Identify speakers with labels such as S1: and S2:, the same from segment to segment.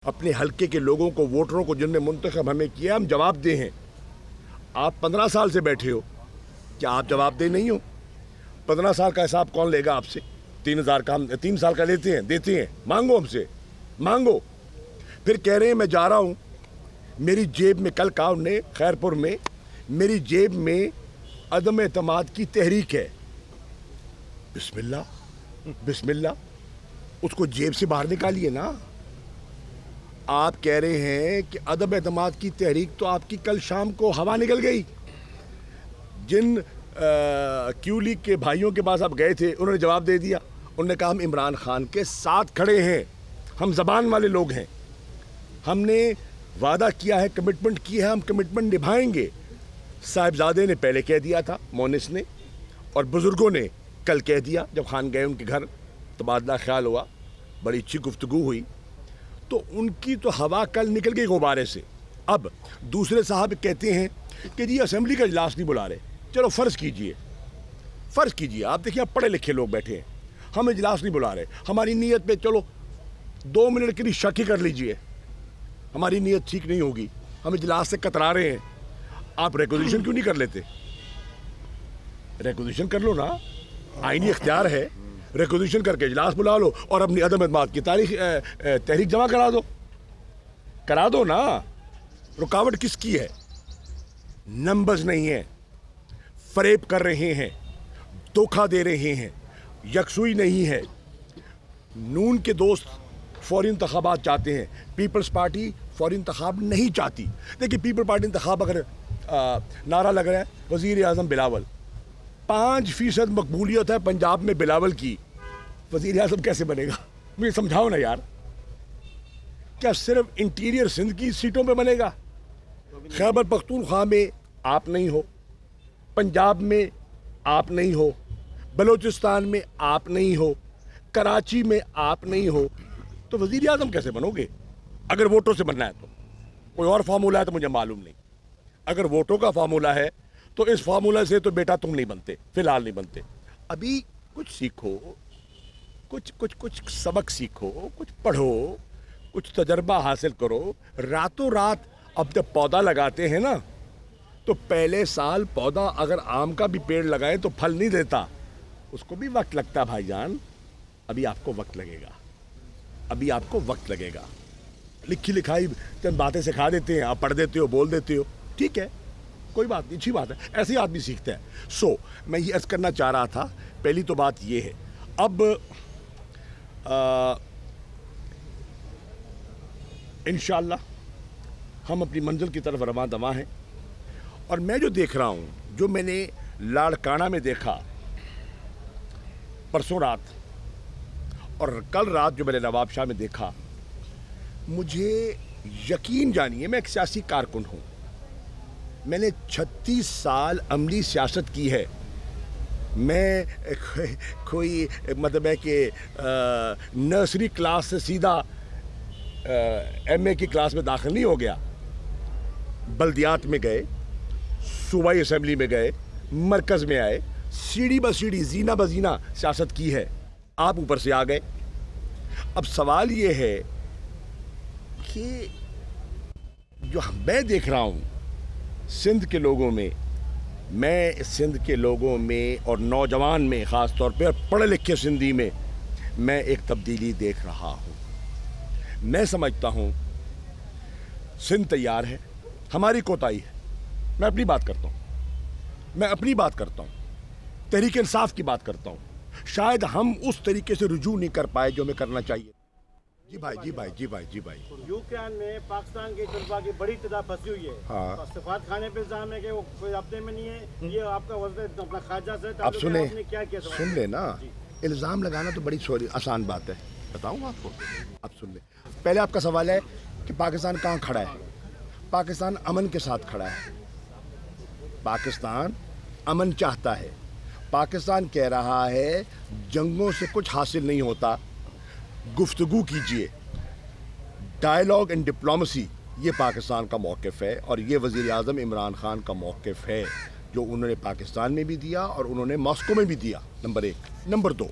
S1: अपने हल्के के लोगों को, वोटरों को जिनने मुंतखब हमें किया, हम जवाब दे हैं। आप 15 साल से बैठे हो, क्या आप जवाब दे नहीं हो? 15 साल का हिसाब कौन लेगा आपसे? 3000 का हम 3 साल का लेते हैं, देते हैं, मांगो हमसे, मांगो। फिर कह रहे हैं मैं जा रहा हूँ, मेरी जेब में, कल कहा उन्होंने खैरपुर में, मेरी जेब में अदम एतमाद की तहरीक है। बिस्मिल्लाह बिस्मिल्लाह, उसको जेब से बाहर निकालिए ना। आप कह रहे हैं कि अदम एतमाद की तहरीक तो आपकी कल शाम को हवा निकल गई। जिन क्यू लीग के भाइयों के पास आप गए थे, उन्होंने जवाब दे दिया। उन्होंने कहा हम इमरान खान के साथ खड़े हैं, हम ज़बान वाले लोग हैं, हमने वादा किया है, कमिटमेंट की है, हम कमिटमेंट निभाएंगे। साहिबजादे ने पहले कह दिया था, मोनिस ने, और बुज़ुर्गों ने कल कह दिया जब खान गए उनके घर, तबादला ख्याल हुआ, बड़ी अच्छी गुफ्तगू हुई, तो उनकी तो हवा कल निकल गई गुब्बारे से। अब दूसरे साहब कहते हैं कि जी असेंबली का इजलास नहीं बुला रहे। चलो फ़र्ज़ कीजिए, आप देखिए, आप पढ़े लिखे लोग बैठे हैं, हम इजलास नहीं बुला रहे, हमारी नीयत पे चलो 2 मिनट के लिए शक ही कर लीजिए, हमारी नीयत ठीक नहीं होगी, हम इजलास से कतरा रहे हैं। आप रेकोजिशन क्यों नहीं कर लेते? रेकोजिशन कर लो ना, आईनी इख्तियार है, रेकोजिशन करके इजलास बुला लो और अपनी अदम एतमाद की तहरीक जमा करा दो ना। रुकावट किसकी है? नंबर्स नहीं है, फरेब कर रहे हैं, धोखा दे रहे हैं, यकसुई नहीं है। नून के दोस्त फौरी इंतखाबात चाहते हैं, पीपल्स पार्टी फौरी इंतखाब नहीं चाहती। देखिए, पीपल पार्टी इंतखाब अगर नारा लग रहा है वज़ीर आज़म बिलावल, 5% मकबूलियत है पंजाब में बिलावल की, वज़ीर आज़म कैसे बनेगा? मुझे समझाओ ना यार। क्या सिर्फ इंटीरियर सिंध की सीटों पे बनेगा? खैबर पख्तूनख्वा में आप नहीं हो, पंजाब में आप नहीं हो, बलूचिस्तान में आप नहीं हो, कराची में आप नहीं हो, तो वज़ीर आज़म कैसे बनोगे? अगर वोटों से बनना है तो कोई और फार्मूला है तो मुझे मालूम नहीं। अगर वोटों का फार्मूला है तो इस फार्मूला से तो बेटा तुम नहीं बनते, फिलहाल नहीं बनते। अभी कुछ सीखो, कुछ सबक सीखो, कुछ पढ़ो, कुछ तजर्बा हासिल करो। रातों रात अब जब पौधा लगाते हैं ना, तो पहले साल पौधा अगर आम का भी पेड़ लगाए तो फल नहीं देता, उसको भी वक्त लगता भाईजान। अभी आपको वक्त लगेगा, अभी आपको वक्त लगेगा। लिखी लिखाई चंद बातें सिखा देते हैं, आप पढ़ देते हो, बोल देते हो, ठीक है, कोई बात नहीं, अच्छी बात है, ऐसे ही आदमी सीखता है। मैं ये अर्ज़ करना चाह रहा था, पहली तो बात ये है, अब इंशाअल्लाह हम अपनी मंजिल की तरफ रवां दवा हैं। और मैं जो देख रहा हूँ, जो मैंने लाड़काना में देखा परसों रात और कल रात जो मैंने नवाब शाह में देखा, मुझे यकीन जानिए, मैं एक सियासी कारकुन हूँ, मैंने 36 साल अमली सियासत की है। मैं कोई मतलब है कि नर्सरी क्लास से सीधा MA की क्लास में दाखिल नहीं हो गया। बल्दियात में गए, सूबाई असेंबली में गए, मरकज़ में आए, सीढ़ी ब सीढ़ी, जीना ब जीना सियासत की है। आप ऊपर से आ गए। अब सवाल ये है कि जो मैं देख रहा हूँ सिंध के लोगों में, मैं सिंध के लोगों में और नौजवान में ख़ास तौर पे, और पढ़े लिखे सिंधी में, मैं एक तब्दीली देख रहा हूँ। मैं समझता हूँ सिंध तैयार है, हमारी कोताही है। मैं अपनी बात करता हूँ, तहरीक इंसाफ की बात करता हूँ। शायद हम उस तरीके से रुजू नहीं कर पाए जो हमें करना चाहिए। जी भाई।
S2: यूक्रेन में पाकिस्तान के तलबा की बड़ी तादाद फंसी हुई है।
S1: हाँ।
S2: सफारत खाने पे इल्जाम है कि वो कोई रब्ते में नहीं है। ये आपका वज़ीर अपना खारजा से
S1: आप सुने,
S2: क्या किया?
S1: सुन ले ना, इल्ज़ाम लगाना तो बड़ी आसान बात है, बताऊँ आपको। आप सुन ले, पहले आपका सवाल है कि पाकिस्तान कहाँ खड़ा है। पाकिस्तान अमन के साथ खड़ा है, पाकिस्तान अमन चाहता है। पाकिस्तान कह रहा है जंगों से कुछ हासिल नहीं होता, गुफ्तगू कीजिए, डायलॉग एंड डिप्लोमेसी, ये पाकिस्तान का मौक़िफ़ है और ये वज़ीर आज़म इमरान खान का मौक़िफ़ है, जो उन्होंने पाकिस्तान में भी दिया और उन्होंने मॉस्को में भी दिया। नंबर 1। नंबर 2,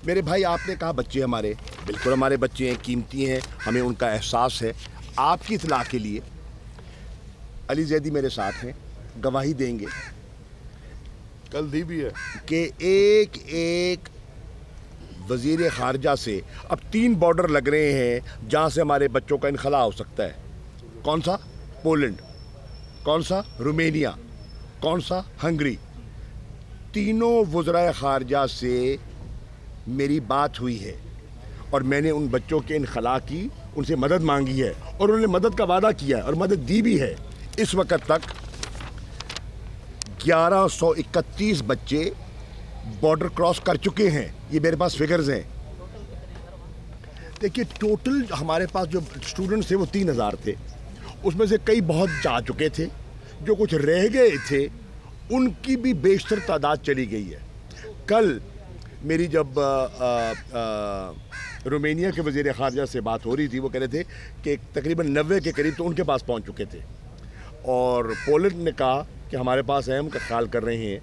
S1: میرے بھائی آپ نے کہا بچے ہمارے، بالکل ہمارے بچے ہیں، قیمتی ہیں، ہمیں ان کا احساس ہے. آپ کی اطلاع کے لیے علی زیدی میرے ساتھ ہیں، گواہی دیں گے
S3: کل دی بھی ہے
S1: کہ ایک ایک وزیر خارجہ سے اب 3 بارڈر لگ رہے ہیں جہاں سے ہمارے بچوں کا انخلاء ہو سکتا ہے. کون سا؟ پولینڈ. کون سا؟ رومینیا. کون سا؟ ہنگری. تینوں وزرائے خارجہ سے میری بات ہوئی ہے اور میں نے ان بچوں کے انخلاء کی ان سے مدد مانگی ہے اور انہوں نے مدد کا وعدہ کیا ہے اور مدد دی بھی ہے. اس وقت تک 1131 بچے بارڈر کراس کر چکے ہیں. یہ میرے پاس فگرز ہیں. دیکھیے ٹوٹل ہمارے پاس جو اسٹوڈنٹس تھے وہ 3000 تھے. اس میں سے کئی بہت جا چکے تھے، جو کچھ رہ گئے تھے ان کی بھی بیشتر تعداد چلی گئی ہے. کل میری جب رومینیا کے وزیر خارجہ سے بات ہو رہی تھی، وہ کہہ رہے تھے کہ تقریباً 90 کے قریب تو ان کے پاس پہنچ چکے تھے، اور پولینڈ نے کہا کہ ہمارے پاس ہے، ہم کا خیال کر رہے ہیں.